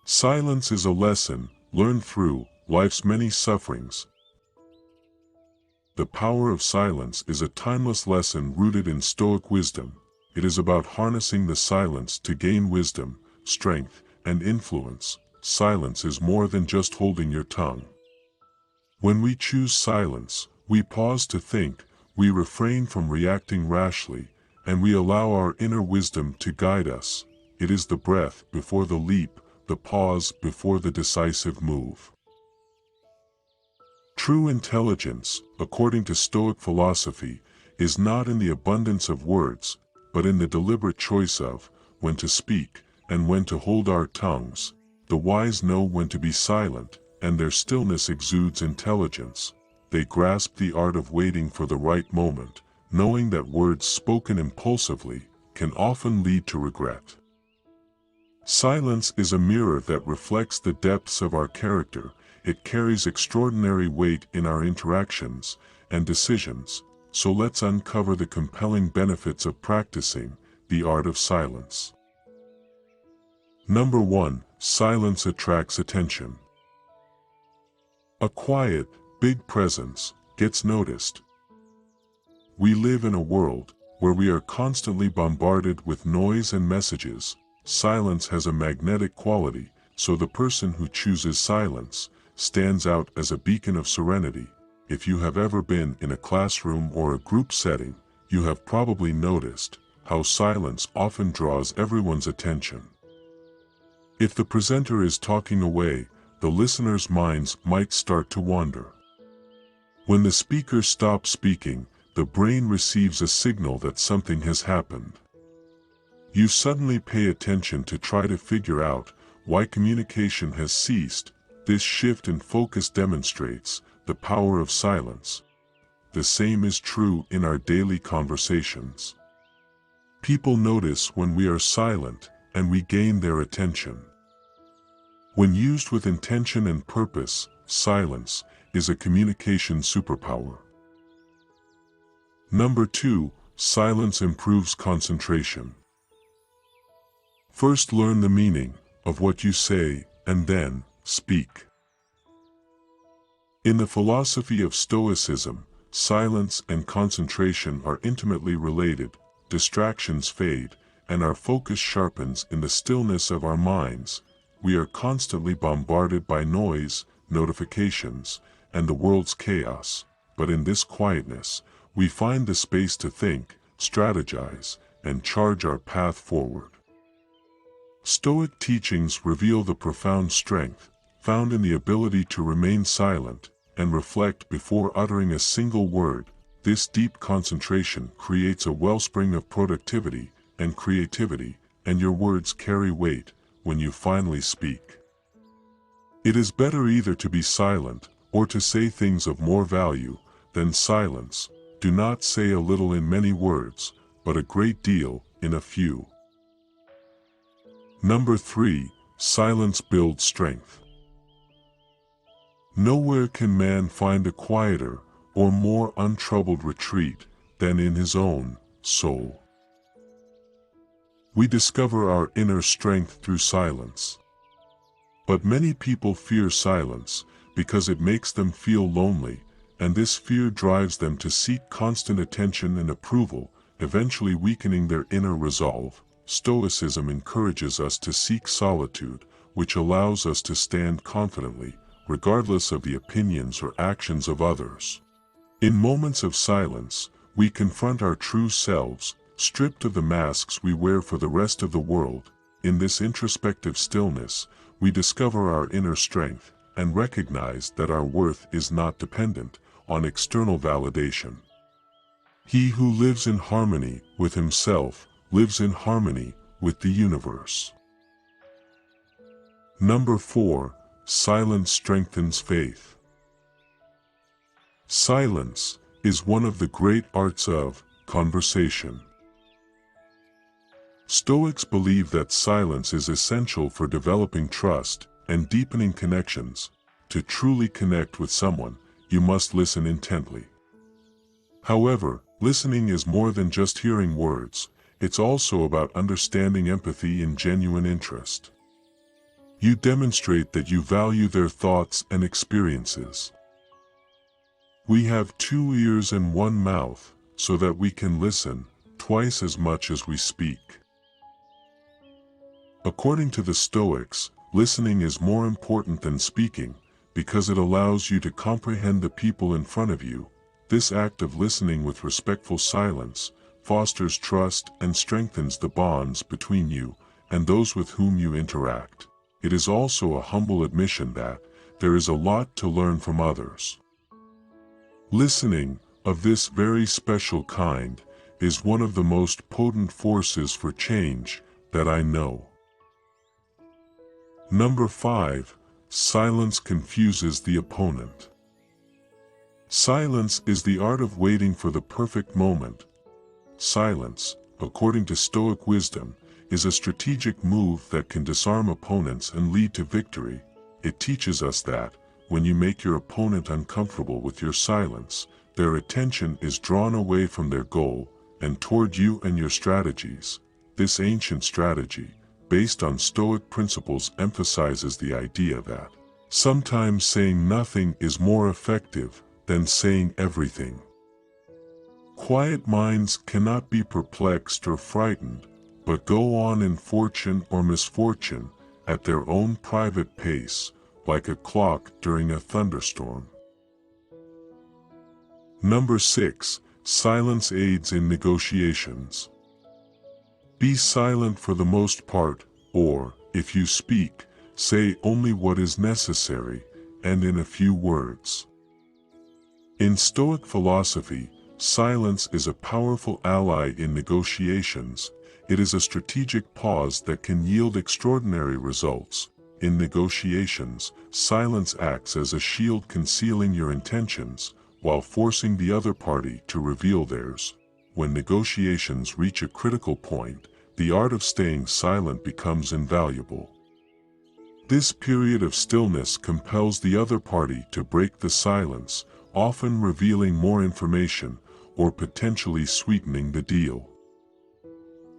Silence is a lesson learned through life's many sufferings. The power of silence is a timeless lesson rooted in Stoic wisdom. It is about harnessing the silence to gain wisdom, strength, and influence. Silence is more than just holding your tongue. When we choose silence, we pause to think, we refrain from reacting rashly, and we allow our inner wisdom to guide us. It is the breath before the leap, the pause before the decisive move. True intelligence, according to Stoic philosophy, is not in the abundance of words, but in the deliberate choice of when to speak and when to hold our tongues. The wise know when to be silent, and their stillness exudes intelligence. They grasp the art of waiting for the right moment, knowing that words spoken impulsively can often lead to regret. Silence is a mirror that reflects the depths of our character. It carries extraordinary weight in our interactions and decisions, so let's uncover the compelling benefits of practicing the art of silence. Number 1. Silence attracts attention. A quiet, big presence gets noticed. We live in a world where we are constantly bombarded with noise and messages. Silence has a magnetic quality, so the person who chooses silence stands out as a beacon of serenity. If you have ever been in a classroom or a group setting, you have probably noticed how silence often draws everyone's attention. If the presenter is talking away, the listeners' minds might start to wander. When the speaker stops speaking, the brain receives a signal that something has happened. You suddenly pay attention to try to figure out why communication has ceased. This shift in focus demonstrates the power of silence. The same is true in our daily conversations. People notice when we are silent, and we gain their attention. When used with intention and purpose, silence is a communication superpower. Number 2. Silence improves concentration. First, learn the meaning of what you say, and then speak. In the philosophy of Stoicism, silence and concentration are intimately related. Distractions fade, and our focus sharpens in the stillness of our minds. We are constantly bombarded by noise, notifications, and the world's chaos, but in this quietness, we find the space to think, strategize, and charge our path forward. Stoic teachings reveal the profound strength found in the ability to remain silent and reflect before uttering a single word. This deep concentration creates a wellspring of productivity and creativity, and your words carry weight when you finally speak. It is better either to be silent or to say things of more value than silence. Do not say a little in many words, but a great deal in a few. Number 3. Silence builds strength. Nowhere can man find a quieter or more untroubled retreat than in his own soul. We discover our inner strength through silence. But many people fear silence because it makes them feel lonely, and this fear drives them to seek constant attention and approval, eventually weakening their inner resolve. Stoicism encourages us to seek solitude, which allows us to stand confidently, regardless of the opinions or actions of others. In moments of silence, we confront our true selves, stripped of the masks we wear for the rest of the world. In this introspective stillness, we discover our inner strength and recognize that our worth is not dependent on external validation. He who lives in harmony with himself lives in harmony with the universe. Number 4. Silence strengthens faith. Silence is one of the great arts of conversation. Stoics believe that silence is essential for developing trust and deepening connections. To truly connect with someone, you must listen intently. However, listening is more than just hearing words. It's also about understanding empathy and genuine interest. You demonstrate that you value their thoughts and experiences. We have 2 ears and 1 mouth, so that we can listen twice as much as we speak. According to the Stoics, listening is more important than speaking, because it allows you to comprehend the people in front of you. This act of listening with respectful silence fosters trust and strengthens the bonds between you and those with whom you interact. It is also a humble admission that there is a lot to learn from others. Listening, of this very special kind, is one of the most potent forces for change that I know. Number 5. Silence confuses the opponent. Silence is the art of waiting for the perfect moment. Silence, according to Stoic wisdom, is a strategic move that can disarm opponents and lead to victory. It teaches us that, when you make your opponent uncomfortable with your silence, their attention is drawn away from their goal and toward you and your strategies. This ancient strategy, based on Stoic principles, emphasizes the idea that sometimes saying nothing is more effective than saying everything. Quiet minds cannot be perplexed or frightened, but go on in fortune or misfortune at their own private pace, like a clock during a thunderstorm. Number 6. Silence aids in negotiations. Be silent for the most part, or, if you speak, say only what is necessary, and in a few words. In Stoic philosophy, silence is a powerful ally in negotiations. It is a strategic pause that can yield extraordinary results. In negotiations, silence acts as a shield concealing your intentions, while forcing the other party to reveal theirs. When negotiations reach a critical point, the art of staying silent becomes invaluable. This period of stillness compels the other party to break the silence, often revealing more information, or potentially sweetening the deal.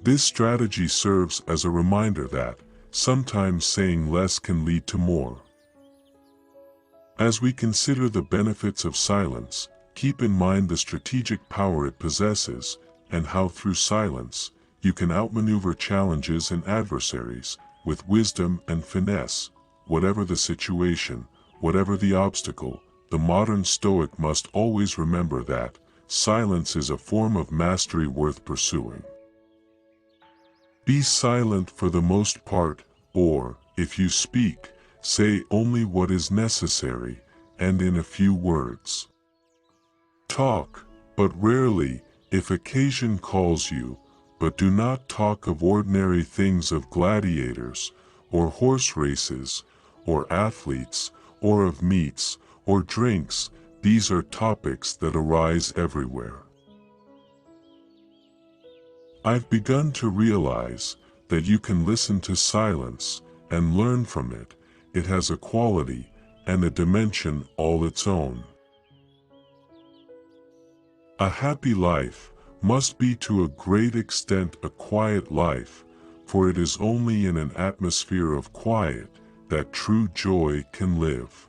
This strategy serves as a reminder that sometimes saying less can lead to more. As we consider the benefits of silence, keep in mind the strategic power it possesses, and how through silence, you can outmaneuver challenges and adversaries, with wisdom and finesse. Whatever the situation, whatever the obstacle, the modern Stoic must always remember that silence is a form of mastery worth pursuing. Be silent for the most part, or, if you speak, say only what is necessary, and in a few words. Talk, but rarely, if occasion calls you, but do not talk of ordinary things, of gladiators, or horse races, or athletes, or of meats, or drinks. These are topics that arise everywhere. I've begun to realize that you can listen to silence and learn from it. It has a quality and a dimension all its own. A happy life must be to a great extent a quiet life, for it is only in an atmosphere of quiet that true joy can live.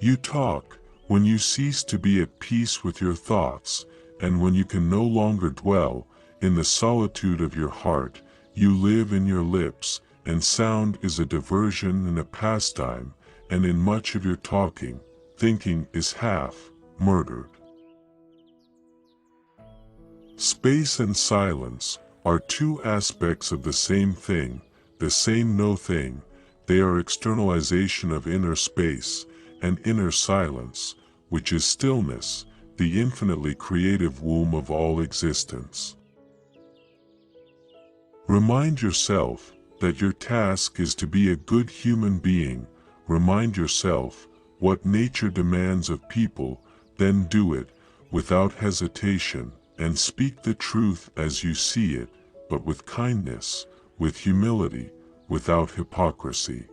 You talk when you cease to be at peace with your thoughts, and when you can no longer dwell in the solitude of your heart. You live in your lips, and sound is a diversion and a pastime, and in much of your talking, thinking is half murdered. Space and silence are two aspects of the same thing, the same no thing. They are externalization of inner space and inner silence, which is stillness, the infinitely creative womb of all existence. Remind yourself that your task is to be a good human being. Remind yourself what nature demands of people, then do it without hesitation, and speak the truth as you see it, but with kindness, with humility, without hypocrisy.